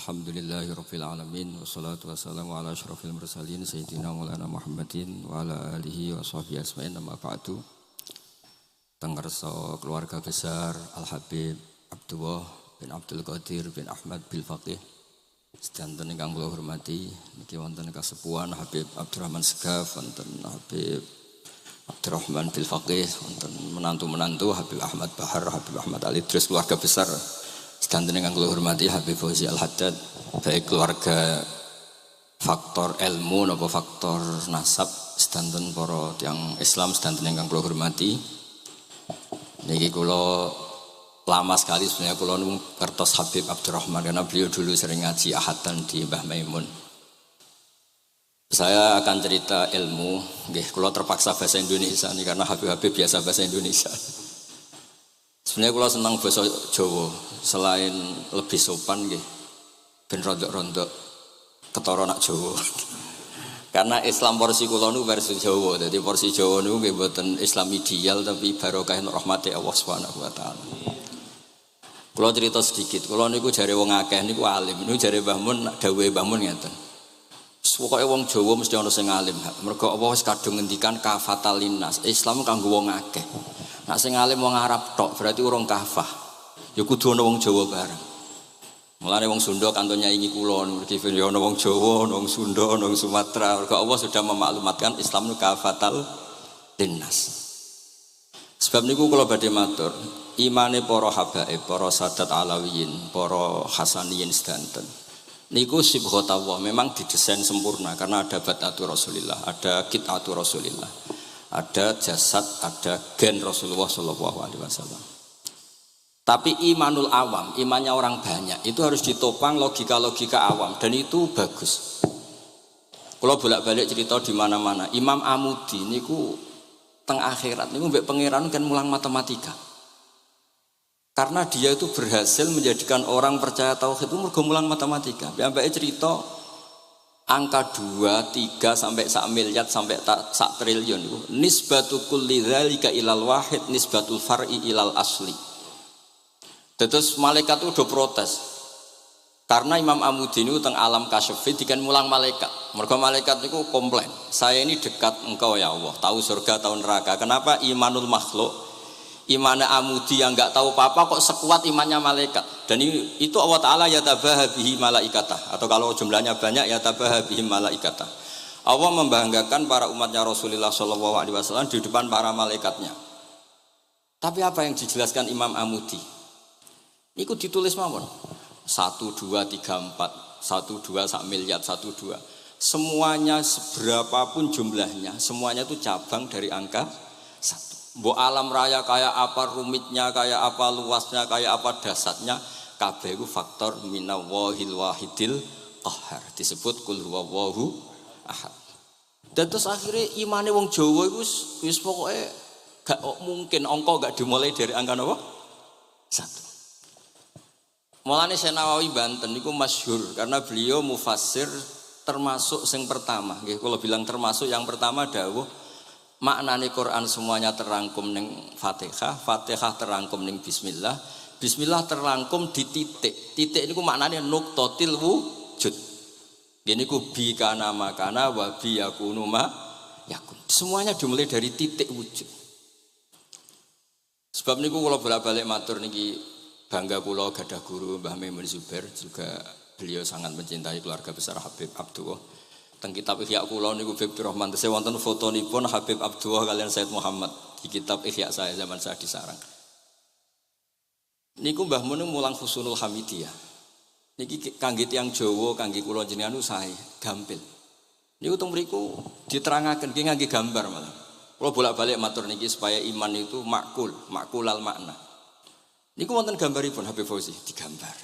Alhamdulillahirabbil alamin wassalatu wassalamu ala asyrofil mursalin sayyidina maulana Muhammadin wa ala alihi wa sahbihi ajmain amma ba'du. Tenggerso keluarga besar Al-Habib Abdullah bin Abdul Qadir bin Ahmad bil Faqih sedanten ingkang kula hormati niki wonten kasepuhan Habib Abdurrahman Segaf, wonten Habib Abdurrahman bil Faqih, wonten menantu-menantu Habib Ahmad Bahar, Habib Ahmad Ali, terus keluarga besar sedanten ingkang kula hormati Habib Fauzi Al-Haddad, baik keluarga faktor ilmu napa faktor nasab sedanten para tiyang Islam sedanten ingkang kula hormati. Niki kula lama sekali sebenarnya kula ngertos Habib Abdurrahman karena beliau dulu sering ngaji ahatan di Mbah Maimun. Saya akan cerita ilmu, nggih kula terpaksa bahasa Indonesia nih karena Habib biasa bahasa Indonesia. Sebenarnya kula senang bahasa Jawa, selain lebih sopan nggih ben rondok-rondok ketara nak Jawa. Karena Islam porsi kula nu versi Jawa, jadi porsi Jawa nu nggih mboten Islam ideal tapi barokah rahmati Allah Subhanahu wa taala. Kula cerita sedikit, kula niku jare wong akeh niku alim, niku jare Mbah Mun dawuhe Mbah Mun ngeten. Pokoke wong Jawa mesti ana sing alim. Mergo Allah wis kadung ngendikan kafatal linnas. Islam kanggo wong akeh. Nek sing alim wong Arab tok berarti urung kafah. Ya kudu ana wong Jawa bareng. Mulane wong Sunda kanton nyaingi kula mergi ya ana wong Jawa, ana wong Sunda, ana wong Sumatera. Mergo Allah sudah memaklumatkan Islam nu kafatal linnas. Sebab niku kula badhe matur, imane para habaib, para sadat alawiyin, para hasaniyin sedanten. Niku sibghatullah memang didesain sempurna karena ada batatu Rasulillah, ada kitatu Rasulillah, ada jasad, ada gen Rasulullah sallallahu alaihi wasallam. Tapi imanul awam, imannya orang banyak itu harus ditopang logika-logika awam dan itu bagus. Kalau bolak-balik cerita di mana-mana, Imam Amudi niku teng akhirat niku mbek pangeran kan mulang matematika. Karena dia itu berhasil menjadikan orang percaya tauhid itu mergo mulang matematika. Sampai cerita angka 2, 3 sampai 1 miliar sampai 1 triliun itu nisbatu kulli dzalika ilal wahid nisbatul far'i ilal asli. Terus malaikat itu udah protes. Karena Imam Amudi ini teng alam kasyfi dikan mulang malaikat. Mergo malaikat itu komplain, "Saya ini dekat engkau ya Allah, tahu surga, tahu neraka. Kenapa imanul makhluk imannya Amudi yang enggak tahu apa-apa kok sekuat imannya malaikat?" Dan itu Allah Ta'ala yatabaha bihi malaikatah, atau kalau jumlahnya banyak yatabaha bihi malaikatah. Allah membanggakan para umatnya Rasulullah SAW di depan para malaikatnya. Tapi apa yang dijelaskan Imam Amudi? Itu ditulis mawon 1, 2, 3, 4 1, 2, 1 miliar 1, 2 semuanya seberapapun jumlahnya semuanya itu cabang dari angka 1. Mbok alam raya kayak apa rumitnya, kayak apa luasnya, kayak apa dasarnya, kabeh iku faktor minallahil wahidil qahhar, disebut kul huwallahu ahad. Dan terus akhirnya imane wong Jawa iku wis pokoke gak mungkin angka gak dimulai dari angka napa? 1. Mulane Syekh Nawawi Banten niku masyhur karena beliau mufassir termasuk sing pertama. Nggih kula bilang termasuk yang pertama dawuh maknane Quran semuanya terangkum ning Fatihah, Fatihah terangkum ning bismillah, bismillah terangkum di titik. Titik niku maknane nuqtatil wujud. Gini ku bi kana makana wa bi yakunu ma yakun. Semuanya dimulai dari titik wujud. Sebab niku kula bolak-balik matur niki bangga kula gadah guru Mbah Maimun Zubair, juga beliau sangat mencintai keluarga besar Habib Abdullah. Teng kitab Ihya kula niku Habib Abdurrahman tesih wonten fotonipun Habib Abdullah kalian Said Muhammad di kitab Ihya saya zaman saya di Sarang. Niku Mbah Mun mulang Husnul Hamidiyah. Niki kangge tiyang Jawa, kangge kula jenengan sae gampil. Niku teng mriku diterangaken ki ngangge gambar malah. Kula bolak-balik matur niki supaya iman itu makulal makna. Niku wonten gambaripun Habib Fauzi digambar.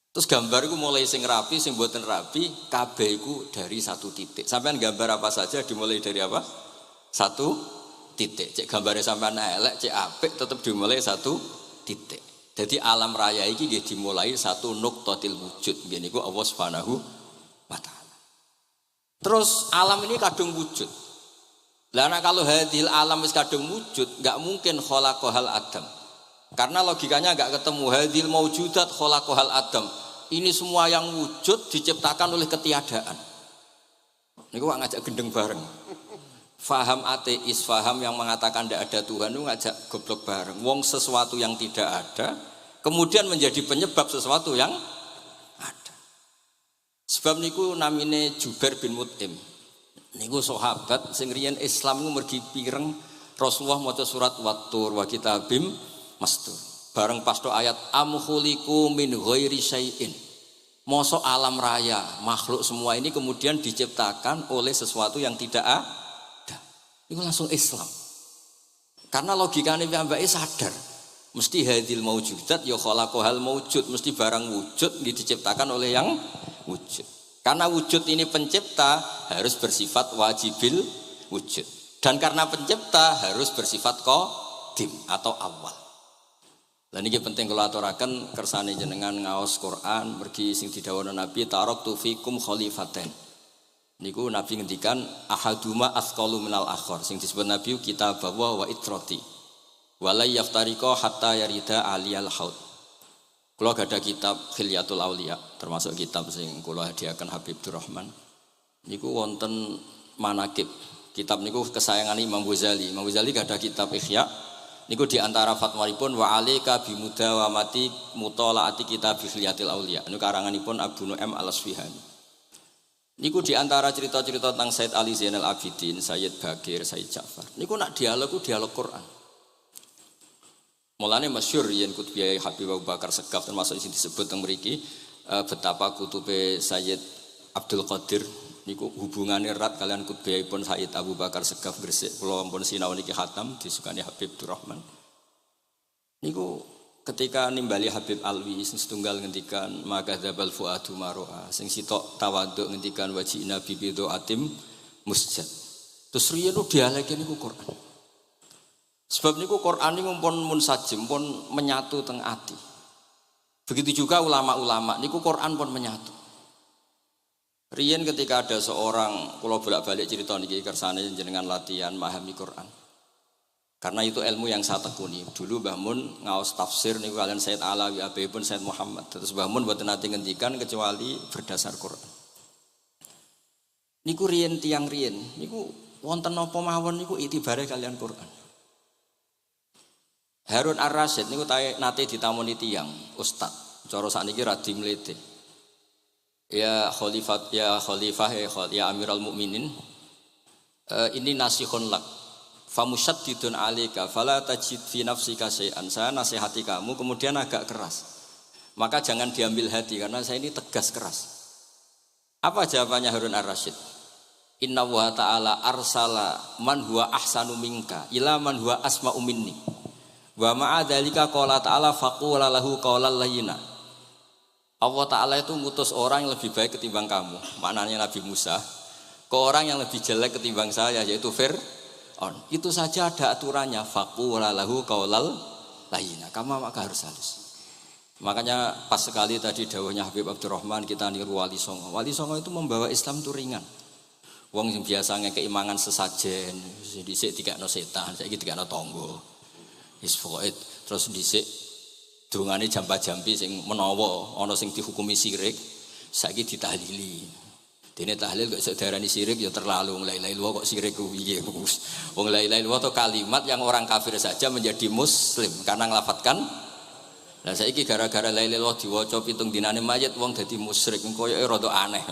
Terus gambar iku mulai sing rapi, sing mboten rapi, kabeh iku dari 1 titik. Sampean gambar apa saja dimulai dari apa? 1 titik. Cek gambare sampean elek, cek apik tetep dimulai 1 titik. Jadi alam raya iki nggih dimulai 1 nuqtatil wujud. Nggih niku Allah Subhanahu wa taala. Terus alam ini kadung wujud. Lah kalau hadil alam wis kadung wujud, enggak mungkin khalaqahal adam. Karena logikanya enggak ketemu hadil maujudat khalaqahal adam. Ini semua yang wujud diciptakan oleh ketiadaan. Ini kok ngajak gendeng bareng. Faham ateis, faham yang mengatakan tidak ada Tuhan itu ngajak goblok bareng. Wong sesuatu yang tidak ada kemudian menjadi penyebab sesuatu yang ada. Sebab niku namine Jubair bin Mut'im. Niku sahabat sing riyen Islam niku mergi pireng Rasulullah maca surat Wat-Tur wa kitabim mastur. Bareng pas do ayat am khuliqu min ghairi syai'in. Mosok alam raya, makhluk semua ini kemudian diciptakan oleh sesuatu yang tidak ada. Itu langsung Islam. Karena logikanya piyambake sadar. Mesti hadil maujudat ya khalaqahal maujud, mesti barang wujud diciptakan oleh yang wujud. Karena wujud ini pencipta harus bersifat wajibil wujud. Dan karena pencipta harus bersifat qadim atau awal. Lah niki penting kula aturaken kersane jenengan ngaos Quran mergi sing didhawuhna Nabi taraktu fikum khalifaten. Niku Nabi ngendikan ahaduma asqalu minal akhar sing disebut Nabi kitab wa itrati. Wala yaftariqa hatta yarida aliyal haud. Kula gadah kitab Khilyatul Auliya termasuk kitab sing kula hadiahkan Habib Durrahman. Niku wonten manaqib. Kitab niku kesayangan Imam Ghazali. Imam Ghazali gadah kitab Ihya. Niku diantara fatwaripun wa alika bimudawamati mutolaati kitab Khilyatul Auliya. Niku karanganipun Abu Nu'aim Al-Asfihani. Niku diantara cerita-cerita tentang Said Ali Zainal Abidin, Sayyid Bagir, Sayyid Ja'far. Niku nak dialog Quran. Mulane masyhur yen kutbiyai Habib Abu Bakar Segaf termasuk sing disebut teng mriki betapa kutube Sayyid Abdul Qadir niku hubungannya erat kalian kutbiyaipun Sayyid Abu Bakar Segaf Gresik kula ampun sinau niki khatam disukani Habib Durrahman. Niku ketika nimbali Habib Alwi sing setunggal ngendikan maka dzabal fuadu maroa sing sitok tawaduk ngendikan wajina bibido atim musjad. Terus riyen dialeke niku Quran. Sebab niku Quran niku pun munsajim pun menyatu teng ati. Begitu juga ulama-ulama niku Quran pun menyatu. Riyen ketika ada seorang kula bolak-balik cerita niki kersane jenengan latihan memahami Quran. Karena itu ilmu yang saya tekuni. Dulu Mbah Mun ngaos tafsir niku kalian Said Alawi Abibun Said Muhammad. Terus Mbah Mun mboten nate ngendikan kecuali berdasar Quran. Niku riyen tiyang riyen niku wonten napa mawon niku itibare kalian Quran. Harun Ar-Rasyid niku nate ditamoni tiyang ustaz. Cara sakniki radi mlete. Ya khalifah ya Amirul Mukminin. Ini nasihun lak. Famusyaddidun 'alaika fala tajid fi nafsika syai'an. Saya nasihati kamu kemudian agak keras. Maka jangan diambil hati karena saya ini tegas keras. Apa jawabannya Harun Ar-Rasyid? Inna wa ta'ala arsala man huwa ahsanu minka ila man huwa asma'u minni. Wa ma'a dzalika qala ta'ala faqula lahu qawlan layyina. Allah Ta'ala itu ngutus orang yang lebih baik ketimbang kamu. Maknanya Nabi Musa ke orang yang lebih jelek ketimbang saya yaitu Fir'aun. Itu saja ada aturannya faqula lahu qawlan layyina. Kamu maka harus halus. Makanya pas sekali tadi dawuhnya Habib Abdurrahman kita niru Wali Songo. Wali Songo itu membawa Islam itu ringan. Wong sing biasa ngekeimangan sesajen, dhisik dikakno setan, saiki dikakno tangga. Wis pokoke terus dhisik dongane jamba-jambi sing menawa ana sing dihukumi syirik, saiki ditahlili. Dene tahlil kok iso diarani syirik ya terlalu la ilaha illallah kok syirik ku piye Gus. Wong la ilaha illallah itu kalimat yang orang kafir saja menjadi muslim karena nglafatkan. Lah saiki gara-gara la ilaha illallah diwaca pitung dinane mayit wong dadi musyrik koyoke rada aneh.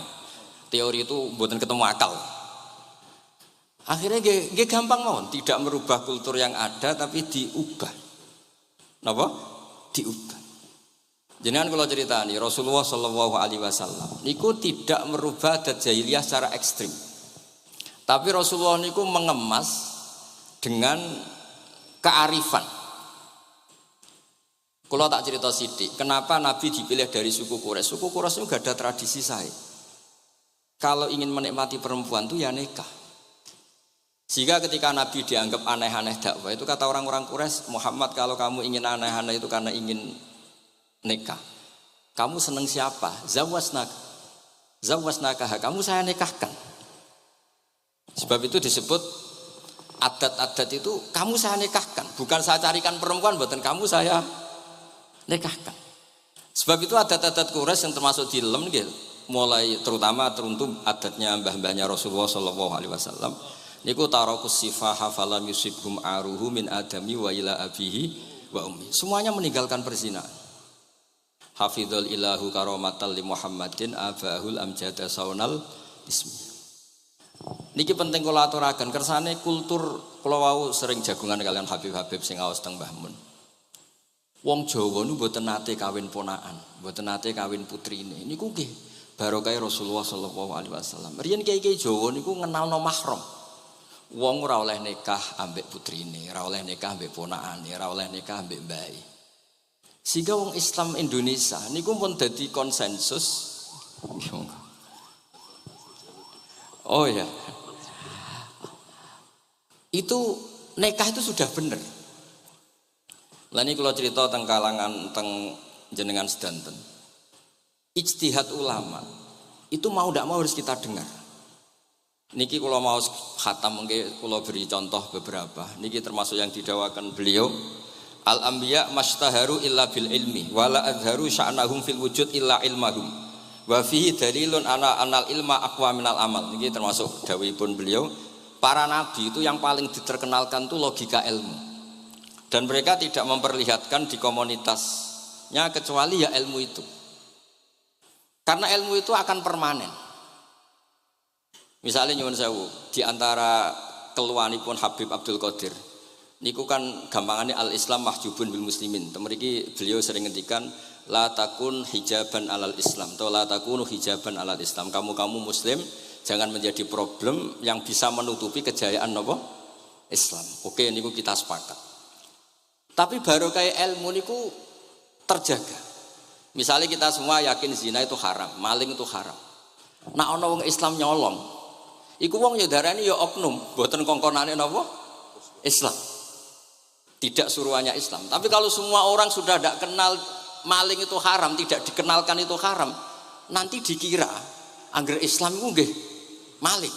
Teori itu mboten ketemu akal. Akhirnya nggih gampang mawon, tidak merubah kultur yang ada tapi diubah. Napa? Diubah. Jenengan kula critani Rasulullah sallallahu alaihi wasallam niku tidak merubah adat jahiliyah secara ekstrim. Tapi Rasulullah niku mengemas dengan kearifan. Kula tak cerita sithik, kenapa Nabi dipilih dari suku Quraisy? Suku Quraisy itu gak ada tradisi sae. Kalau ingin menikmati perempuan itu ya nikah. Sehingga ketika Nabi dianggap aneh-aneh dakwah itu kata orang-orang Quraisy, Muhammad kalau kamu ingin aneh-aneh itu karena ingin nikah. Kamu seneng siapa? Zawasnaka. Kamu saya nikahkan. Sebab itu disebut adat-adat itu kamu saya nikahkan. Bukan saya carikan perempuan, bukan kamu saya nikahkan. Sebab itu adat-adat Quraisy yang termasuk di lem nggih, mulai terutama teruntuk adatnya mbah-mbahnya Rasulullah sallallahu alaihi wasallam. Niku tarakus sifaha falam yusibhum aruhu min adami wa ila abihi wa ummi. Semuanya meninggalkan perzinahan. Hafizul ilahu karamatal li Muhammadin abahul amjada saunal ismi. Niki penting kula aturaken kersane kultur kula wau sering jagungan kalian Habib-habib sing aos teng Mbah Mun. Wong Jawa niku mboten nate kawin ponakan, mboten nate kawin putrine. Niku nggih barokah Rasulullah sallallahu alaihi wasallam. Riyen kiai-kiai Jawa niku ngenalno mahram. Wong ora oleh nikah ambek putrine, ora oleh nikah ambek ponakane, ora oleh nikah ambek mbae. Sehingga wong Islam Indonesia niku pun dadi konsensus. Oh ya. Itu nikah itu sudah benar. Lah ini kalau cerita tentang kalangan tentang jenengan sedanten. Ijtihad ulama itu mau tidak mau harus kita dengar. Niki kalau mau khatam mungkin kalau beri contoh beberapa. Niki termasuk yang didawakan beliau. Al-anbiya mastaharu illa bil ilmi wala adharu sya'nahum fil wujud illa ilmahum. Wa fihi dalilun anal ilma aqwa minal amal. Niki termasuk dawuhipun beliau. Para nabi itu yang paling diterkenalkan itu logika ilmu. Dan mereka tidak memperlihatkan di komunitasnya kecuali ya ilmu itu. Karena ilmu itu akan permanen. Misalnya nyuwun sewu, di antara keluhanipun Habib Abdul Qadir. Niku kan gampangannya al-Islam mahjubun bil muslimin. Temeriki beliau sering ngendikan la takun hijaban alal Islam atau la takunu hijaban alal Islam. Kamu muslim jangan menjadi problem yang bisa menutupi kejayaan apa? Islam. Oke, niku kita sepakat. Tapi baru kayak ilmu niku terjaga. Misalnya kita semua yakin zina itu haram, maling itu haram. Nah ana wong Islam nyolong, iku wong ya darani ya oknum, mboten kongkonane napa? Islam. Tidak suruhannya Islam. Tapi kalau semua orang sudah tidak kenal maling itu haram, tidak dikenalkan itu haram, nanti dikira angger Islam itu nggih maling.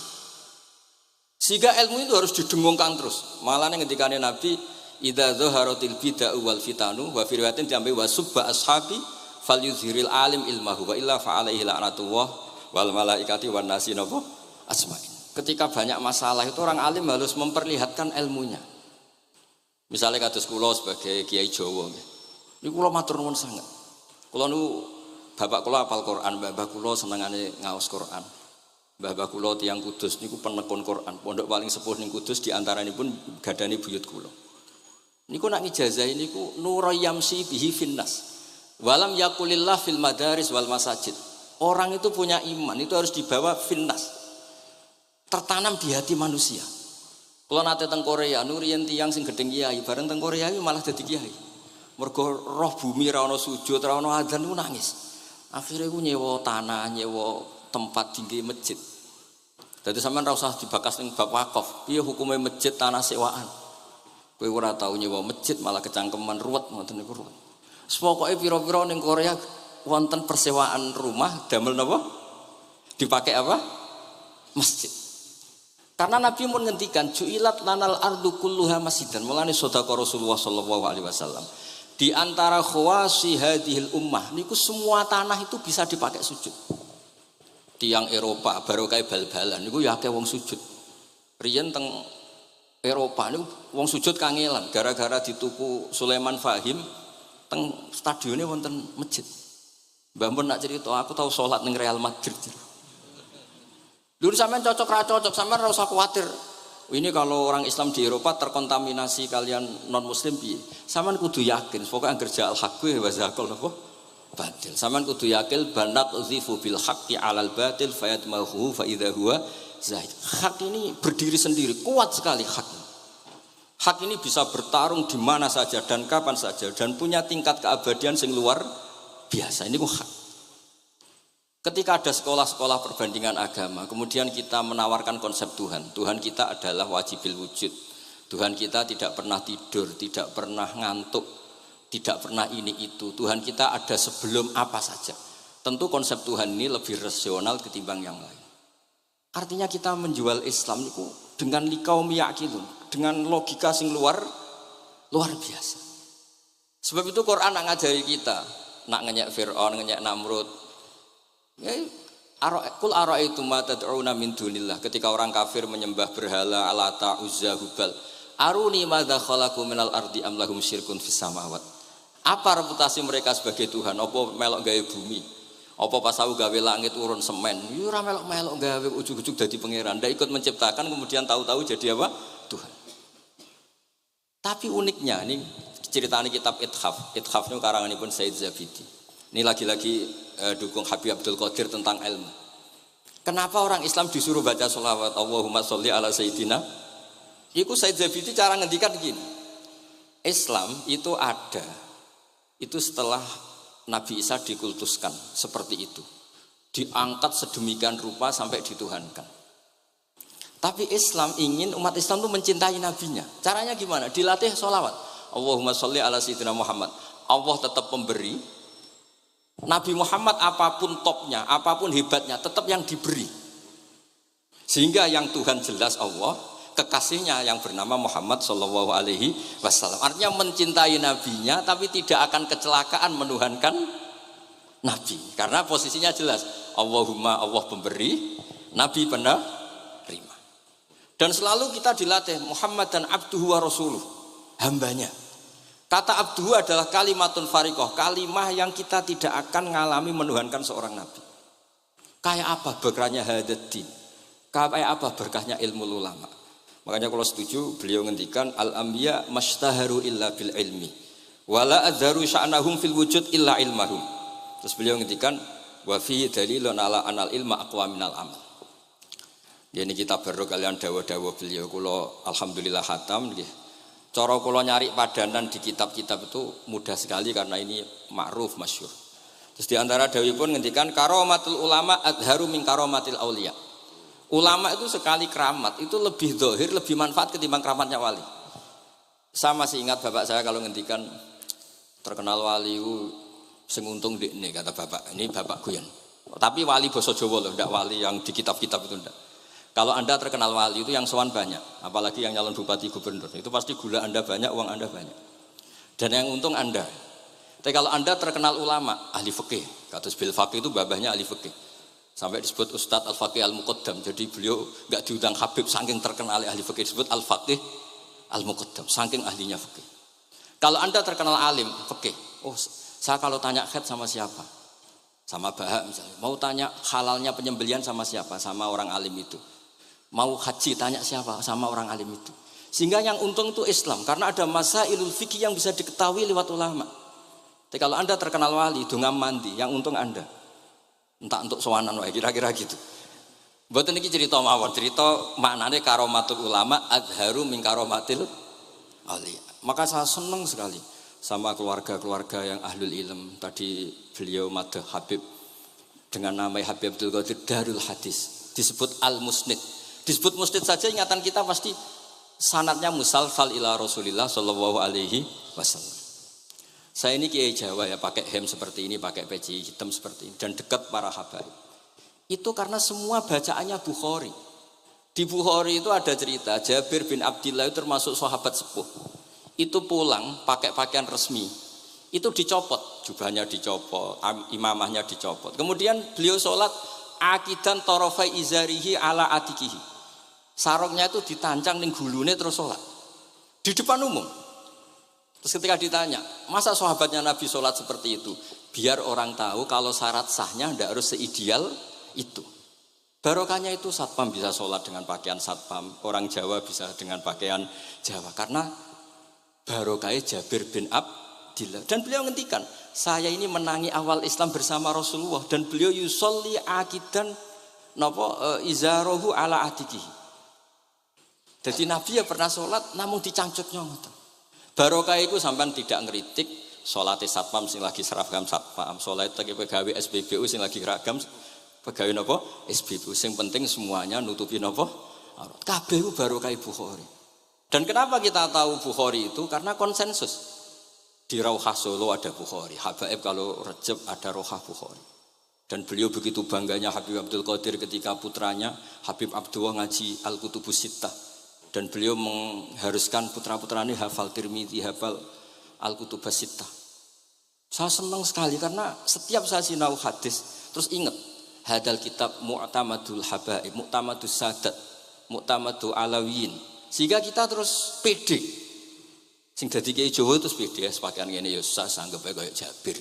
Sehingga ilmu itu harus didengungkan terus. Malah ngendikane Nabi, idza dhaharatil bid'ah wal fitanu wa fi riwayatin diambil wa subba ashabi falyuzhiril alim ilmahu wa illa fa alaihi la'natullah wal malaikati wan nasi napa asma'in. Ketika banyak masalah itu orang alim harus memperlihatkan ilmunya. Misalnya kados kula sebagai kiai Jawa nggih. Niku kula matur nuwun sanget. Kula nu bapak kula hafal Quran, mbah kula senengane ngaos Quran. Mbah kula tiyang Kudus niku penekun Quran. Pondok paling sepuh ning Kudus diantaranipun gadani buyut kula. Niku nak ngijazahi niku nurayamsi bihi finnas. Walam yakulillah fil madaris wal masajid. Orang itu punya iman itu harus dibawa finnas. Tertanam di hati manusia. Kalau nate teng Korea, nuriyen tiyang sing gedeng kiai, bareng teng Korea malah dadi kiai. Mergo roh bumi ra ono sujud, ra ono adzan niku nangis. Akhire ku nyewa tanah, nyewa tempat tinggi masjid. Dadi sampean ra usah dibakas ning bab wakaf. Piye hukume masjid tanah sewaan? Kowe ora tau nyewa masjid malah kecangkeman ruwet ngoten niku ruwet. Pokoke pira-pira ning Korea wonten persewaan rumah damel napa? Dipakai apa? Masjid. Karena Nabi pun ngendikan ju'ilat lanal ardu kulluha masjidan. Mulane sedekah Rasulullah sallallahu alaihi wasallam. Di antara khawasi hadhil ummah niku semua tanah itu bisa dipakai sujud. Tiang Eropa baru kayak bal-balan niku ya akeh wong sujud. Riyen teng Eropa niku wong sujud kangelan gara-gara dituku Sulaiman Fahim teng stadione wonten masjid. Mbah mun nak cerita aku tahu salat ning Real Madrid. Dulu sampean cocok ra cocok, sampean ora usah khawatir. Ini kalau orang Islam di Eropa terkontaminasi kalian non muslim piye? Sampean kudu yakin, pokoke angger ja'al haqqi wa zaqal napa? Batil. Sampean kudu yakin banat uzifu bil haqqi 'alal batil fayatmahu fa idza huwa zahid. Hak ini berdiri sendiri, kuat sekali hak. Hak ini bisa bertarung di mana saja dan kapan saja dan punya tingkat keabadian sing luar biasa. Ini ku hak. Ketika ada sekolah-sekolah perbandingan agama, kemudian kita menawarkan konsep Tuhan. Tuhan kita adalah wajibil wujud. Tuhan kita tidak pernah tidur, tidak pernah ngantuk, tidak pernah ini itu. Tuhan kita ada sebelum apa saja. Tentu konsep Tuhan ini lebih rasional ketimbang yang lain. Artinya kita menjual Islam itu dengan likaum yakinun, dengan logika sing luar biasa. Sebab itu Quran ngajari kita nak ngenyek Fir'aun, ngenyek Namrud. Ya, kul ara'aitum ma tad'una min dunillah. Ketika orang kafir menyembah berhala, Alata, Uzza, Hubal. Aruni madza khalaqu minal ardi am lahum syirkun fis samawat. Apa reputasi mereka sebagai Tuhan? Apa melok gawe bumi? Apa pas aku gawe langit urun semen? Yo ora melok-melok gawe ujug-ujug dadi pangeran. Ndak ikut menciptakan kemudian tahu-tahu jadi apa? Tuhan. Tapi uniknya ini ceritanya kitab Ithaf. Ithaf itu karanganipun Said Zabidi. Ini lagi-lagi dukung Habib Abdul Qadir tentang ilmu. Kenapa orang Islam disuruh baca sholawat Allahumma sholli ala Sayyidina? Iku Said Zabidi cara ngendikan gini. Islam itu ada. Itu setelah Nabi Isa dikultuskan seperti itu. Diangkat sedemikian rupa sampai dituhankan. Tapi Islam ingin umat Islam itu mencintai nabinya. Caranya gimana? Dilatih sholawat. Allahumma sholli ala Sayyidina Muhammad. Allah tetap pemberi. Nabi Muhammad apapun topnya, apapun hebatnya, tetap yang diberi. Sehingga yang Tuhan jelas Allah, kekasihnya yang bernama Muhammad Sallallahu Alaihi Wasallam. Artinya mencintai nabinya, tapi tidak akan kecelakaan menuhankan nabi. Karena posisinya jelas. Allahumma Allah pemberi, nabi penerima. Dan selalu kita dilatih Muhammad dan abduhu wa rasuluh, hambanya. Kata abduhu adalah kalimatun fariqah, kalimah yang kita tidak akan ngalami menuhankan seorang nabi. Kayak apa berkahnya hadaddin? Kayak apa berkahnya ilmu ulama? Makanya kalau setuju beliau ngendikan al-anbiya mashtaharu illa bil ilmi wala adharu sya'nahum fil wujud illa ilmahum. Terus beliau ngendikan wa fi dalilun ala anal ilma aqwa minal amal. Ini kita baru kalian dawa-dawa beliau kula alhamdulillah khatam nggih. Cara kula nyari padanan di kitab-kitab itu mudah sekali karena ini ma'ruf masyhur. Terus di antara dawuhipun ngendikan karamatul ulama adharu min karamatil auliya. Ulama itu sekali keramat itu lebih zahir, lebih manfaat ketimbang keramatnya wali. Saya masih ingat bapak saya kalau ngendikan terkenal wali sing untung ndekne kata bapak. Ini bapak guyon. Tapi wali basa Jawa loh, ndak wali yang di kitab-kitab itu ndak. Kalau Anda terkenal wali itu yang sowan banyak, apalagi yang nyalon bupati gubernur, itu pasti gula Anda banyak, uang Anda banyak. Dan yang untung Anda. Tapi kalau Anda terkenal ulama, ahli fikih, kata bil faqih itu babahnya ahli fikih. Sampai disebut Ustadz Al-Faqih Al-Muqaddam. Jadi beliau enggak diundang Habib saking terkenal ahli fikih, disebut Al-Faqih Al-Muqaddam, saking ahlinya fikih. Kalau Anda terkenal alim fikih, oh saya kalau tanya khed sama siapa? Sama Bahak misalnya. Mau tanya halalnya penyembelian sama siapa? Sama orang alim itu. Mau haji tanya siapa? Sama orang alim itu. Sehingga yang untung itu Islam karena ada masailul fikih yang bisa diketahui lewat ulama. Tapi kalau Anda terkenal wali, dungam mandi, yang untung Anda. Entah untuk sowanan wae kira-kira gitu. Mboten iki cerita mawon, cerita maknane karomatul ulama adharu min karomatil auliya. Maka saya senang sekali sama keluarga-keluarga yang ahlul ilm. Tadi beliau madah Habib dengan nama Habib Abdul Qadir Darul Hadis, disebut Al-Musnid. Disebut musnid saja ingatan kita pasti sanadnya musalsal ila Rasulillah sallallahu alaihi wasallam. Saya ini kiai Jawa ya, pakai hem seperti ini, pakai peci hitam seperti ini dan dekat para habaib. Itu karena semua bacaannya Bukhari. Di Bukhari itu ada cerita Jabir bin Abdillah itu termasuk sahabat sepuh. Itu pulang pakai pakaian resmi. Itu dicopot, jubahnya dicopot, imamahnya dicopot. Kemudian beliau sholat akidan torofai izarihi ala atikihi. Sarungnya itu ditancang ning gulune terus sholat di depan umum. Terus ketika ditanya, masa sahabatnya Nabi sholat seperti itu? Biar orang tahu kalau syarat sahnya tidak harus seideal itu. Barokahnya itu satpam bisa sholat dengan pakaian satpam, orang Jawa bisa dengan pakaian Jawa. Karena barokahnya Jabir bin Abdillah. Dan beliau ngendikan, saya ini menangi awal Islam bersama Rasulullah. Dan beliau yusolli akidan izarohu ala atikihi. Jadi Nabi ya pernah sholat namun dicangcutnya. Barokah itu sampean tidak ngeritik sholat satpam sing lagi seragam satpam, sholat pegawai SPBU sing lagi seragam pegawai napa SPBU. Sing penting semuanya nutupi napa kabeh itu barokah Bukhari. Dan kenapa kita tahu Bukhari itu? Karena konsensus. Di Rauhah Solo ada Bukhari, Habaib kalau Rejab ada Rauhah Bukhari. Dan beliau begitu bangganya Habib Abdul Qadir ketika putranya Habib Abdullah ngaji Al-Kutubus Sittah. Dan beliau mengharuskan putra-putranya hafal Tirmidzi, hafal Al-Kutubus Sittah. Saya senang sekali karena setiap saya sinau hadis terus ingat hadal kitab mu'tamadul habaib, mu'tamadus sadat, mu'tamadu alawiyin. Sehingga kita terus pede. Sing dadi kiai Jawa terus pede sepakaian ngene ya sanggep ae koyo Jabir.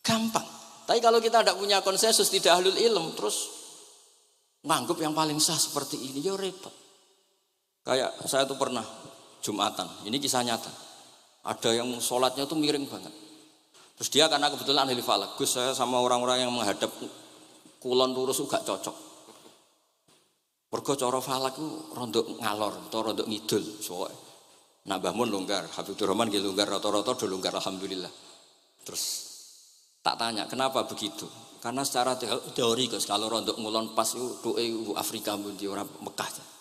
Gampang. Tapi kalau kita tidak punya konsensus, tidak ahlul ilm, terus nganggep yang paling sah seperti ini, ya repot. Kayak saya tuh pernah Jumatan, ini kisah nyata. Ada yang sholatnya tuh miring banget. Terus dia karena kebetulan ahli falak, Gus saya sama orang-orang yang menghadap kulon lurus gak cocok. Mergo cara falak itu rondok ngalor atau rondok ngidul. Soalnya Mbah Mun longgar, Habibur Rahman nggih longgar, rata-rata do longgar alhamdulillah. Terus tak tanya kenapa begitu? Karena secara teori Gus kalau rondok ngulon pas itu doe Afrika mbundi ora Mekah.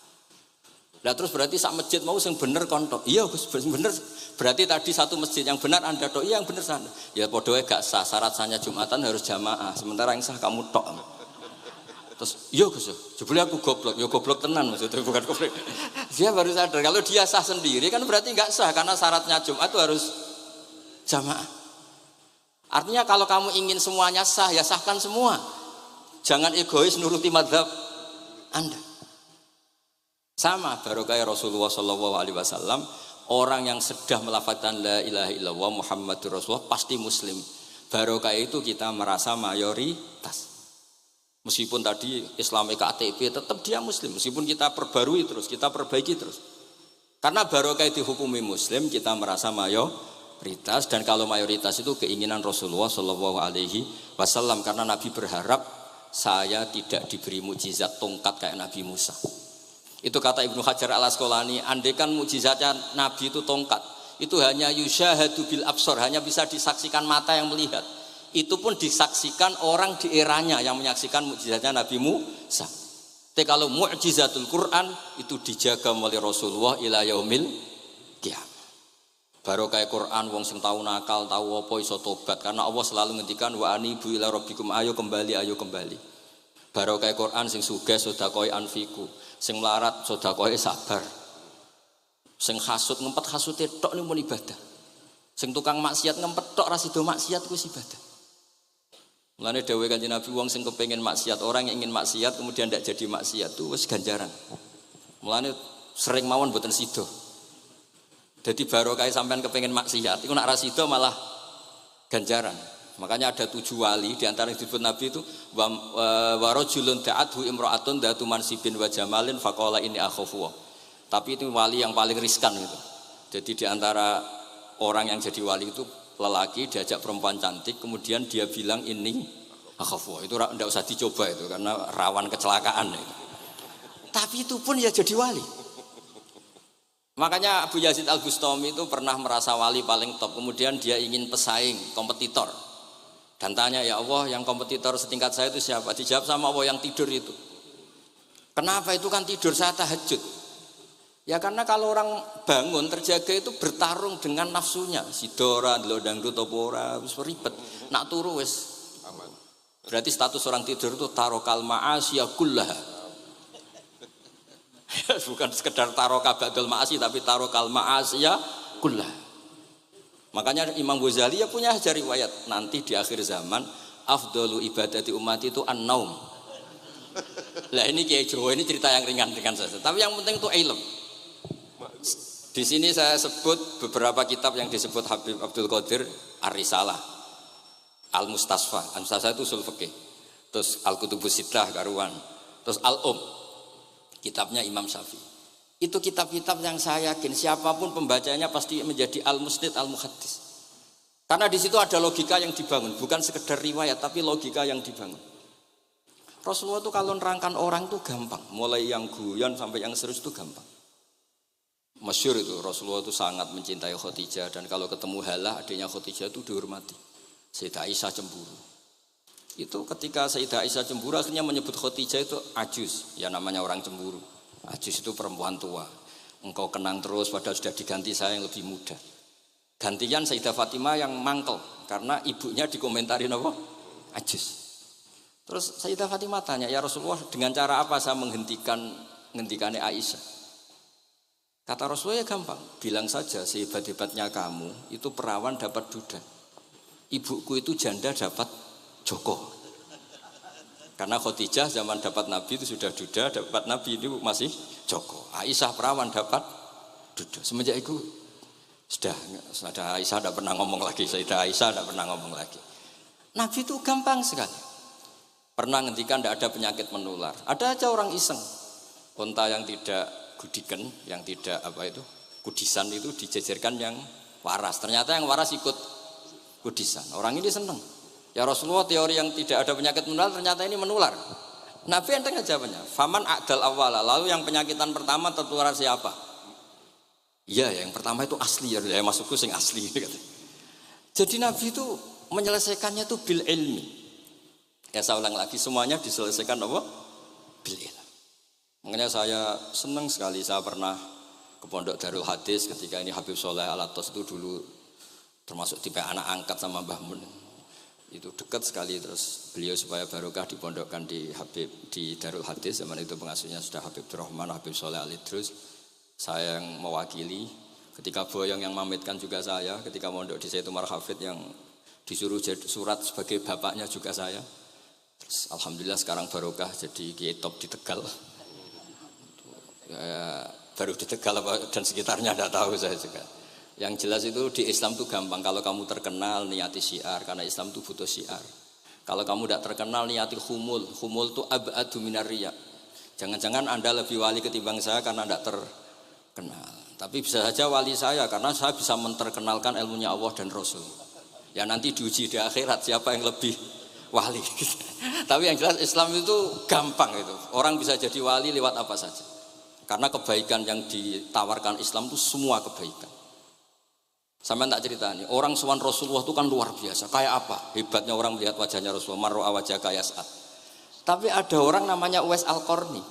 Lah terus berarti sak masjid mau sing bener kontok. Iya Gus bener. Berarti tadi satu masjid yang benar Anda tok, iya yang bener sana. Ya padha wae gak sah, syarat sahnya Jumatan harus jamaah. Sementara yang sah kamu tok. Terus iya Gus, jebule aku goblok. Ya goblok tenan maksudnya bukan goblok. Dia baru sadar kalau dia sah sendiri kan berarti enggak sah karena syaratnya Jumat itu harus jamaah. Artinya kalau kamu ingin semuanya sah ya sahkan semua. Jangan egois nuruti mazhab Anda. Sama barokah Rasulullah SAW, orang yang sedang melafazkan la ilaha illallah Muhammadur Rasulullah pasti muslim. Barokah itu kita merasa mayoritas. Meskipun tadi Islamnya KTP tetap dia muslim. Meskipun kita perbarui terus, kita perbaiki terus. Karena barokah dihukumi muslim kita merasa mayoritas. Dan kalau mayoritas itu keinginan Rasulullah SAW. Karena Nabi berharap saya tidak diberi mukjizat tongkat kayak Nabi Musa. Itu kata Ibnu Hajar al-Asqalani, andaikan mukjizatnya Nabi itu tongkat, itu hanya yusyahadu bil absor, hanya bisa disaksikan mata yang melihat. Itu pun disaksikan orang di eranya yang menyaksikan mukjizatnya Nabi Musa. Tapi kalau mukjizatul Quran itu dijaga oleh Rasulullah ila yaumil qiyamah. Barokah Quran wong sing tau nakal, tau apa iso tobat karena Allah selalu ngendikan wa anibu ila rabbikum ayo kembali. Barokah Quran sing sugih sedekah anfiku. Sing melarat sedekah sabar. Sing hasud ngempet hasute tok ning mun ibadah. Sing tukang maksiat ngempet tok ra sida maksiat kuwi ibadah. Mulane dawuh Kanjeng Nabi wong sing kepengin maksiat, orang yang ingin maksiat kemudian ndak jadi maksiat itu wis ganjaran. Mulane sering mawon mboten sida. Jadi barokah sampean kepengin maksiat, iku nek ra sida malah ganjaran. Makanya ada 7 wali di antara yang disebut Nabi itu wa rajulun da'athu imra'atun datu mansibin wa jamalin faqala inni akhafu. Tapi itu wali yang paling riskan gitu. Jadi di antara orang yang jadi wali itu lelaki diajak perempuan cantik kemudian dia bilang ini akhafu. Itu enggak usah dicoba itu karena rawan kecelakaan itu. Tapi itu pun ya jadi wali. Makanya Abu Yazid Al-Bustami itu pernah merasa wali paling top, kemudian dia ingin pesaing, kompetitor. Dan tanya, ya Allah yang kompetitor setingkat saya itu siapa? Dijawab sama Allah yang tidur itu. Kenapa itu kan tidur saya tahajud? Ya karena kalau orang bangun terjaga itu bertarung dengan nafsunya. Sidora, dangdut, topora, wis ribet. Nak turu wis aman. Berarti status orang tidur itu tarokal ma'asya kullaha. Bukan sekedar taroka ba'dal ma'asi tapi tarokal ma'asya kullaha. Makanya Imam Ghazali ya punya ajar riwayat nanti di akhir zaman afdalu ibadati umat itu an-naum. Lah ini Kiai Jawa ini cerita yang ringan saja. Tapi yang penting itu ilmu. Di sini saya sebut beberapa kitab yang disebut Habib Abdul Qadir Ar-Risalah, Al-Mustasfa. Al-Mustasfa itu usul fikih. Terus Al-Kutubus Sittah karuan. Terus Al-Um. Kitabnya Imam Syafi'i. Itu kitab-kitab yang saya yakin siapapun pembacanya pasti menjadi al-musnid al-muhaddis. Karena di situ ada logika yang dibangun, bukan sekedar riwayat tapi logika yang dibangun. Rasulullah itu kalau nerangkan orang itu gampang, mulai yang guyon sampai yang serius itu gampang. Masyhur itu Rasulullah itu sangat mencintai Khadijah dan kalau ketemu Halah adiknya Khadijah itu dihormati. Sayyidah Aisyah cemburu. Itu ketika Sayyidah Aisyah cemburu akhirnya menyebut Khadijah itu ajuz, ya namanya orang cemburu. Ajuz itu perempuan tua. Engkau kenang terus padahal sudah diganti saya yang lebih muda. Gantian Sayyidah Fatimah yang mangkel karena ibunya dikomentarin apa? Ajuz. Terus Sayyidah Fatimah tanya, ya Rasulullah dengan cara apa saya menghentikannya Aisyah? Kata Rasulullah ya gampang, bilang saja sehebat-hebatnya kamu itu perawan dapat duda. ibuku itu janda dapat Joko. Karena Khadijah zaman dapat Nabi itu sudah duda, dapat Nabi itu masih Joko. Aisyah perawan dapat duda. Semenjak itu sudah Aisyah tidak pernah ngomong lagi. Sayyidah Aisyah tidak pernah ngomong lagi. Nabi itu gampang sekali. Pernah ngendikan tidak ada penyakit menular. Ada aja orang iseng. Unta yang tidak gudikan, yang tidak kudisan itu dijejerkan yang waras. Ternyata yang waras ikut kudisan. Orang ini senang. Ya Rasulullah, teori yang tidak ada penyakit menular ternyata ini menular. Nabi enteng jawabnya. Faman a'dal awwala. Lalu yang penyakitan pertama tertular siapa? Iya, yang pertama itu asli ya. Maksudku sing asli. Jadi Nabi itu menyelesaikannya itu bil ilmi. Ya saya ulang lagi, semuanya diselesaikan apa? Bil ilmi. Makanya saya senang sekali. Saya pernah ke Pondok Darul Hadis ketika ini Habib Soleh Alatos itu dulu termasuk tipe anak angkat sama Mbah Mun. Itu dekat sekali, terus beliau supaya barokah dipondokkan di Darul Hadis. Zaman itu pengasuhnya sudah Habib Rahman, Habib Soleh Al-Idrus. Saya yang mewakili. Ketika Boyong yang mamitkan juga saya. Ketika mondok di Sayyid Umar Hafid yang disuruh surat sebagai bapaknya juga saya. Terus alhamdulillah sekarang barokah jadi kiai top di Tegal. Ya, baru di Tegal dan sekitarnya tidak tahu saya juga. Yang jelas itu di Islam itu gampang. Kalau kamu terkenal niati syiar, karena Islam itu butuh syiar. Kalau kamu tidak terkenal niati khumul. Khumul itu ab'adu minar riya. Jangan-jangan Anda lebih wali ketimbang saya karena tidak terkenal. Tapi bisa saja wali saya karena saya bisa menterkenalkan ilmunya Allah dan Rasul. Ya nanti diuji di akhirat siapa yang lebih wali. Tapi yang jelas Islam itu gampang itu. Orang bisa jadi wali lewat apa saja. Karena kebaikan yang ditawarkan Islam itu semua kebaikan. Sampai tak cerita nih, orang sowan Rasulullah itu kan luar biasa. Kayak apa? Hebatnya orang melihat wajahnya Rasulullah, mar'a wajah kaya saat. Tapi ada orang namanya Uwais Al-Qarni.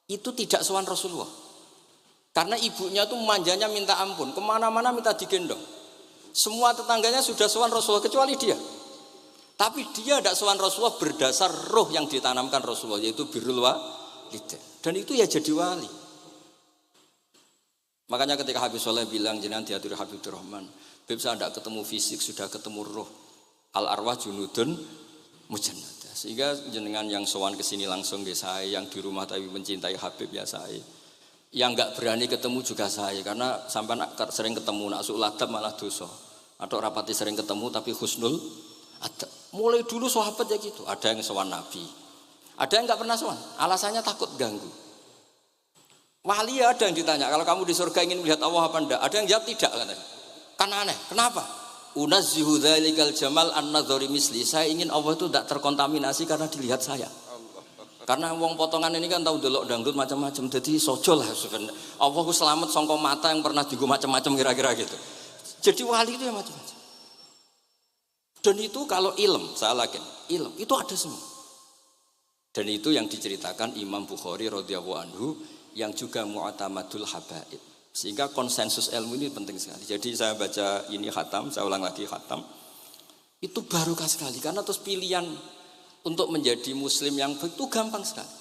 Itu tidak sowan Rasulullah. Karena ibunya itu manjanya minta ampun, kemana-mana minta digendong. Semua tetangganya sudah sowan Rasulullah kecuali dia. Tapi dia tidak sowan Rasulullah berdasar roh yang ditanamkan Rasulullah, yaitu birrul walidain. Dan itu ya jadi wali. Makanya ketika Habib Soleh bilang jenengan diatur Habib Rahman, Habib saya tidak ketemu fisik, sudah ketemu roh. Al arwah junudun mujannadah. Sehingga jenengan yang sowan ke sini langsung ke saya, yang di rumah tapi mencintai Habib ya saya. Yang enggak berani ketemu juga saya, karena sampai sering ketemu nak suladab malah dosa. Atau rapati sering ketemu tapi husnul ada. Mulai dulu sahabat ya gitu. Ada yang sowan Nabi, ada yang enggak pernah sowan. Alasannya takut ganggu. Wali ada yang ditanya, kalau kamu di surga ingin melihat Allah apa enggak? Ada yang jawab tidak katanya. Kan aneh. Kenapa? Unazzihu dzalikal jamal an-nadhari misli. Saya ingin Allah itu tidak terkontaminasi karena dilihat saya. Karena wong potongan ini kan tahu delok dangdut macam-macam. Jadi sojo lah sebenarnya. Allah ku selamat sangka mata yang pernah digo macam-macam kira-kira gitu. Jadi wali itu ya macam-macam. Dan itu kalau ilm, saya yakin, ilm itu ada semua. Dan itu yang diceritakan Imam Bukhari radhiyallahu anhu, yang juga mu'tamadul habaib. Sehingga konsensus ilmu ini penting sekali. Jadi saya baca ini khatam, saya ulang lagi khatam. Itu barokah sekali karena terus pilihan untuk menjadi muslim yang baik itu gampang sekali.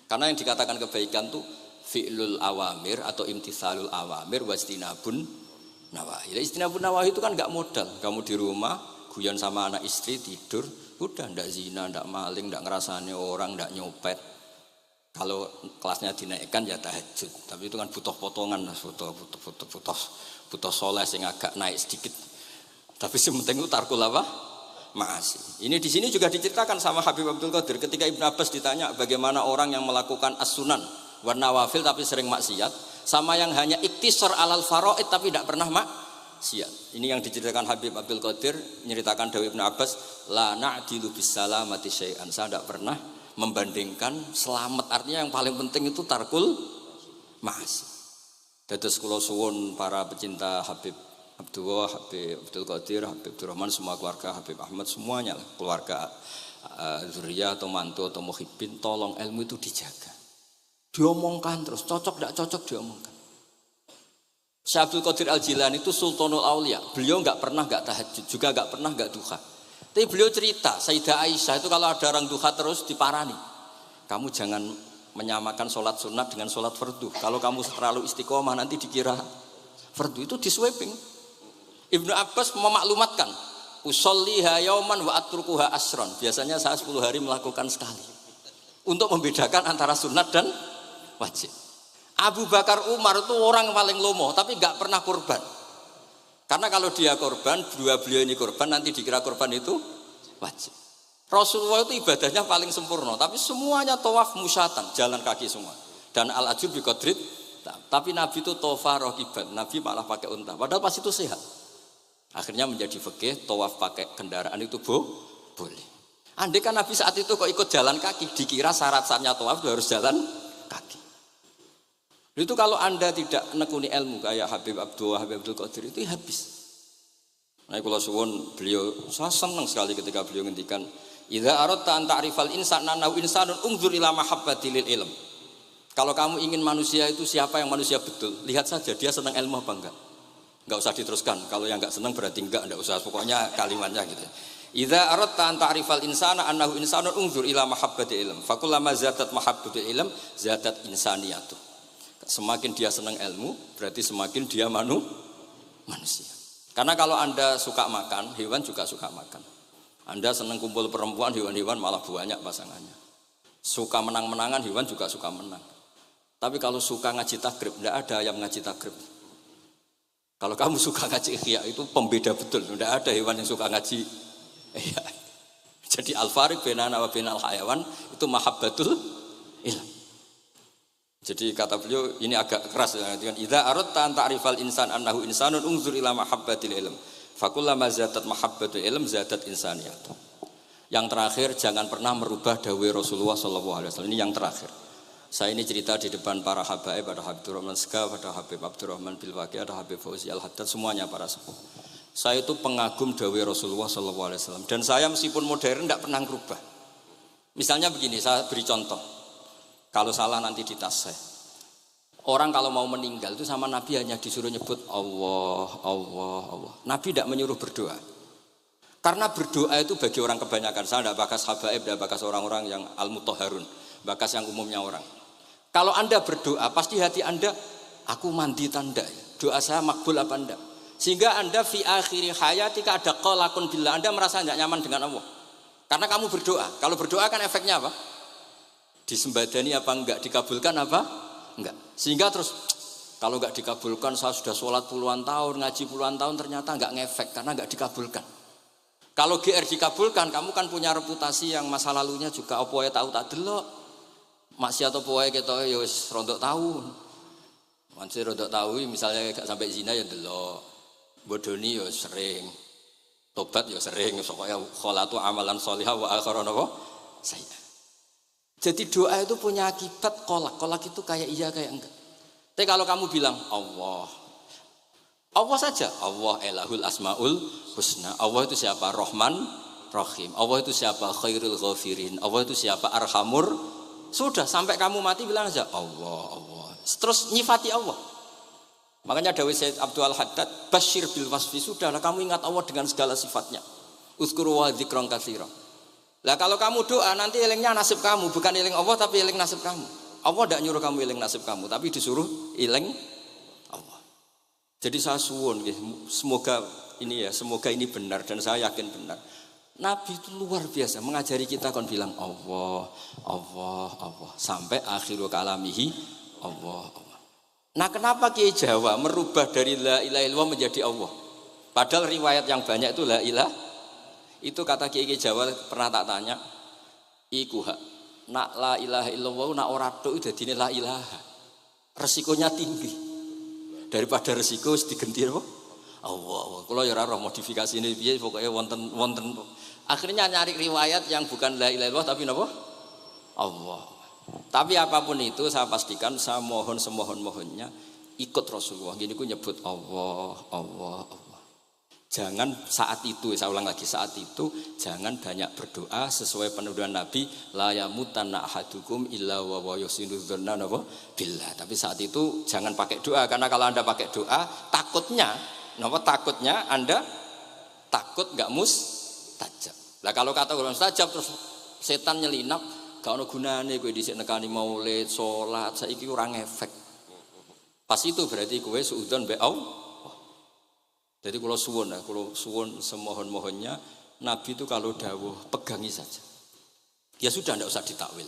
Karena yang dikatakan kebaikan itu fi'lul awamir atau imtithalul awamir wastinabun nawahi. Istinabun nawahi itu kan enggak modal. Kamu di rumah guyon sama anak istri tidur, udah ndak zina, ndak maling, ndak ngerasani orang, ndak nyopet. Kalau kelasnya dinaikkan ya tahajud, tapi itu kan butuh potongan, butuh soleh sing agak naik sedikit. Tapi sementing itu tarkul apa? Ma'asi. Ini di sini juga diceritakan sama Habib Abdul Qadir ketika Ibnu Abbas ditanya bagaimana orang yang melakukan as-sunan wa nawafil tapi sering maksiat, sama yang hanya iktisar alal faraid tapi tidak pernah maksiat. Ini yang diceritakan Habib Abdul Qadir menceritakan dawuh Ibnu Abbas, la na'dilu bis salamati syai'an. Saya tidak pernah membandingkan selamat, artinya yang paling penting itu tarkul ma'asi. Dados kula suwun para pecinta Habib Abdullah, Habib Abdul Qadir, Habib Abdurrahman, semua keluarga Habib Ahmad semuanya lah, keluarga zuriyah atau mantu atau muhibbin, tolong ilmu itu dijaga. Diomongkan terus, cocok tidak cocok diomongkan. Syekh Abdul Qadir Al-Jilani itu Sultanul Aulia. Beliau enggak pernah enggak tahajud, juga enggak pernah enggak duha. Tapi beliau cerita, Sayyidah Aisyah itu kalau ada orang duha terus diparani. Kamu jangan menyamakan sholat sunat dengan sholat fardu. Kalau kamu terlalu istiqomah nanti dikira fardu, itu diswiping. Ibnu Abbas memaklumatkan, Usolliha yauman wa atrukuha asron. Biasanya saya 10 hari melakukan sekali. Untuk membedakan antara sunat dan wajib. Abu Bakar Umar itu orang paling lomo, tapi nggak pernah kurban. Karena kalau dia kurban, dua beliau ini kurban, nanti dikira kurban itu wajib. Rasulullah itu ibadahnya paling sempurna, tapi semuanya tawaf musyatan, jalan kaki semua. Dan al-ajur bi qadrit. Tapi Nabi itu tofa rokiban, Nabi malah pakai unta. Padahal pas itu sehat. Akhirnya menjadi fikih, tawaf pakai kendaraan itu boleh. Andai kan Nabi saat itu kok ikut jalan kaki, dikira syarat-syaratnya tawaf itu harus jalan kaki. Itu kalau Anda tidak nekuni ilmu kayak Habib Abdul Qadir itu habis. Nah, kalau suwun beliau, saya senang sekali ketika beliau ngendikan, "Idza aradta an ta'rifal insana nahu insanun unzur ila mahabbati lil ilm." Kalau kamu ingin manusia itu siapa yang manusia betul, lihat saja dia senang ilmu apa enggak. Enggak usah diteruskan. Kalau yang enggak senang berarti enggak usah. Pokoknya kalimatnya gitu. Idza aradta an ta'rifal insana annahu insanun unzur ila mahabbati ilm. Fakullama zadat mahabbatul ilm zadat insaniyatu. Semakin dia senang ilmu, berarti semakin dia manusia. Karena kalau Anda suka makan, hewan juga suka makan. Anda senang kumpul perempuan, hewan-hewan malah banyak pasangannya. Suka menang-menangan, hewan juga suka menang. Tapi kalau suka ngaji takrib, tidak ada yang ngaji takrib. Kalau kamu suka ngaji ihya, itu pembeda betul. Tidak ada hewan yang suka ngaji ihya. Jadi al-fariq bainana wa bainal hayawan itu mahabbatul ilm. Jadi kata beliau ini agak keras dengan idza aradta an ta'rifal insan annahu insanun unzur ila mahabbatil ilm. Fakullama zadat mahabbatul ilm zadat insaniyat. Yang terakhir jangan pernah merubah dawai Rasulullah SAW. Ini yang terakhir. Saya ini cerita di depan para habaib, ada Habib Abdurrahman Segaf, ada Habib Abdurrahman Bilwaqi, ada Habib Fauzi Al-Haddad, semuanya para sepuh. Saya itu pengagum dawai Rasulullah SAW. Dan saya meskipun modern tidak pernah merubah. Misalnya begini, saya beri contoh. Kalau salah nanti ditas saya. Orang kalau mau meninggal itu sama Nabi hanya disuruh nyebut Allah, Allah, Allah. Nabi tidak menyuruh berdoa. Karena berdoa itu bagi orang kebanyakan. Saya tidak bakas habaib, tidak bakas orang-orang yang al-mutahharun, bakas yang umumnya orang. Kalau Anda berdoa, pasti hati Anda, aku mandi tanda. Doa saya makbul apa enggak? Sehingga Anda fi akhiri hayatika ada qalakun billah. Anda merasa tidak nyaman dengan Allah. Karena kamu berdoa. Kalau berdoa kan efeknya apa? Disembadani apa enggak? Dikabulkan apa? Enggak. Sehingga terus kalau enggak dikabulkan, saya sudah sholat puluhan tahun, ngaji puluhan tahun, ternyata enggak ngefek karena enggak dikabulkan. Kalau GR dikabulkan, kamu kan punya reputasi yang masa lalunya juga apa ya tahu tak delok. Maksiat apa wae ketoke ya wis rondok tahu. Mancing rondok tahu misalnya gak sampai zina ya delok. Bodoni ya sering. Tobat ya sering, pokoknya kholatu amalan sholihah wa akharon apa? Saya. Jadi doa itu punya akibat kolak. Kolak itu kayak iya kayak enggak. Tapi kalau kamu bilang Allah, Allah saja, Allah elahul asmaul husna. Allah itu siapa? Rahman, Rahim. Allah itu siapa? Khairul ghafirin. Allah itu siapa? Arhamur. Sudah sampai kamu mati bilang aja Allah, Allah. Terus nyifati Allah. Makanya dawuh Sayyid Abdul Haddad, basyir bil wasfi, sudahlah kamu ingat Allah dengan segala sifatnya. Uzkuru wa dzikran katsira. Lah kalau kamu doa nanti elingnya nasib kamu, bukan eling Allah tapi eling nasib kamu. Allah tidak nyuruh kamu eling nasib kamu, tapi disuruh eling Allah. Jadi saya suwun semoga ini benar dan saya yakin benar. Nabi itu luar biasa mengajari kita kon bilang Allah, Allah, Allah sampai akhirul kalamihi Allah, Allah. Nah, kenapa Kiai Jawa merubah dari la ilaha illallah menjadi Allah? Padahal riwayat yang banyak itu la ilaha. Itu kata Kiai Jawa pernah tak tanya, iku hak nak la ilaha illallah nak ora tok dadine la ilaha. Resikonya tinggi. Daripada resiko wis digenti apa? Allah. Kalau ya ora modifikasi ini piye pokoknya wonten. Akhirnya nyari riwayat yang bukan la ilaha illallah tapi napa? Allah. Tapi apapun itu saya pastikan saya mohon semohon-mohonnya ikut Rasulullah. Gini ku nyebut Allah, Allah, Allah. Jangan saat itu, saya ulang lagi, saat itu jangan banyak berdoa sesuai penuduhan Nabi la yamutanna ahadukum illa wa yusinu dzanna billah. Tapi saat itu jangan pakai doa karena kalau Anda pakai doa takutnya Anda takut enggak mustajab. Lah kalau kata orang mustajab terus setan nyelinap, gak ono gunane kowe dhisik nekani maulid, salat, saiki ora ngefek. Pas itu berarti kowe suudzon mbek Allah. Jadi kalau suwun semohon-mohonnya Nabi itu kalau dawuh pegangi saja. Ya sudah tidak usah ditakwil.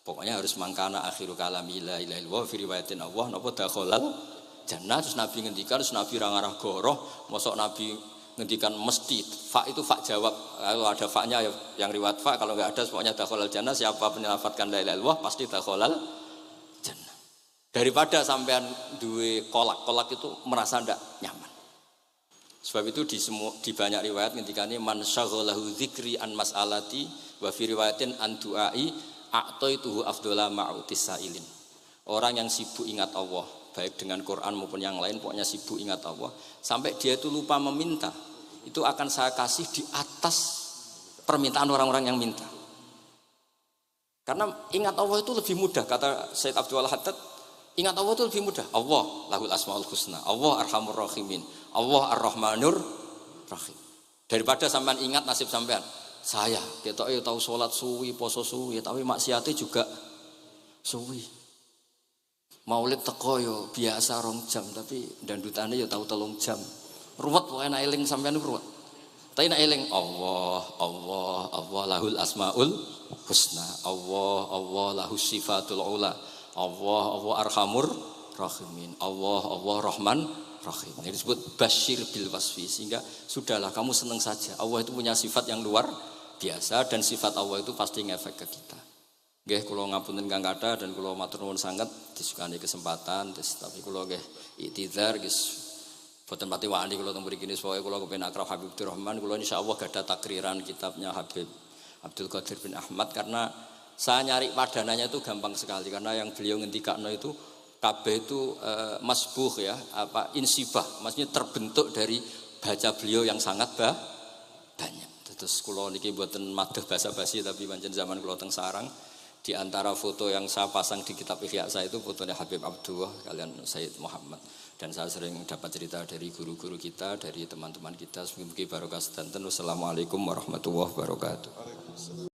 Pokoknya harus mangkana akhiru kalami la ilaha illallah fi riwayatin Allah napa dakhalal jannah. Terus Nabi ngendikan, terus Nabi ra ngarah goroh, mosok Nabi ngendikan mesti fa itu fa jawab. Kalau ada fa-nya ya yang riwayat fa, kalau enggak ada pokoknya dakhalal jannah, siapa penyelafatkan la ilaha illallah pasti dakhalal jannah. Daripada sampean duwe kolak itu merasa ndak nyaman. Sebab itu di banyak riwayat ngendikane man syaghalahu dzikri an mas'alati wa fi riwayatin an du'ai a'taituhu afdhala ma'utis sailin. Orang yang sibuk ingat Allah, baik dengan Quran maupun yang lain, pokoknya sibuk ingat Allah, sampai dia itu lupa meminta, itu akan saya kasih di atas permintaan orang-orang yang minta. Karena ingat Allah itu lebih mudah, kata Syed Abdul Haddad, ingat Allah itu lebih mudah. Allah lahul asmaul husna, Allah arhamur rahimin, Allah ar-rahmanur rahim. Daripada sampean ingat nasib sampean, saya ketok tahu sholat suwi, poso suwi, tapi maksiate juga suwi. Maulid teko yo biasa 2 jam, tapi dandutane yo tahu 3 jam. Ruwet pokoke nek eling sampean ruwet. Tapi nek eling Allah lahul asmaul husna, Allah lahus sifatul ula, Allah arhamur rahimin, Allah rahman rahim. Ini disebut basyir bil wasfi, sehingga sudahlah kamu senang saja. Allah itu punya sifat yang luar biasa dan sifat Allah itu pasti ngefek ke kita. Nggih kula ngapunten Kang Kata dan kula matur nuwun sanget disukani kesempatan, tapi kula nggih iktizar guys. Boten pati wani kula teng mriki niki pokoke kula kepen akrab Habib Abdurrahman, kula insyaallah gadah takriran kitabnya Habib Abdul Qadir bin Ahmad, karena saya nyari padanannya itu gampang sekali, karena yang beliau ngendikakno itu kabeh itu masbuh ya, insibah, maksudnya terbentuk dari baca beliau yang sangat banyak. Terus kula niki mboten madah basa-basi, tapi pancen zaman kula teng sarang, di antara foto yang saya pasang di kitab Ihya saya itu fotonya Habib Abdullah kalian Sayyid Muhammad. Dan saya sering dapat cerita dari guru-guru kita, dari teman-teman kita. Semoga barokah sedanten. Wassalamualaikum warahmatullahi wabarakatuh.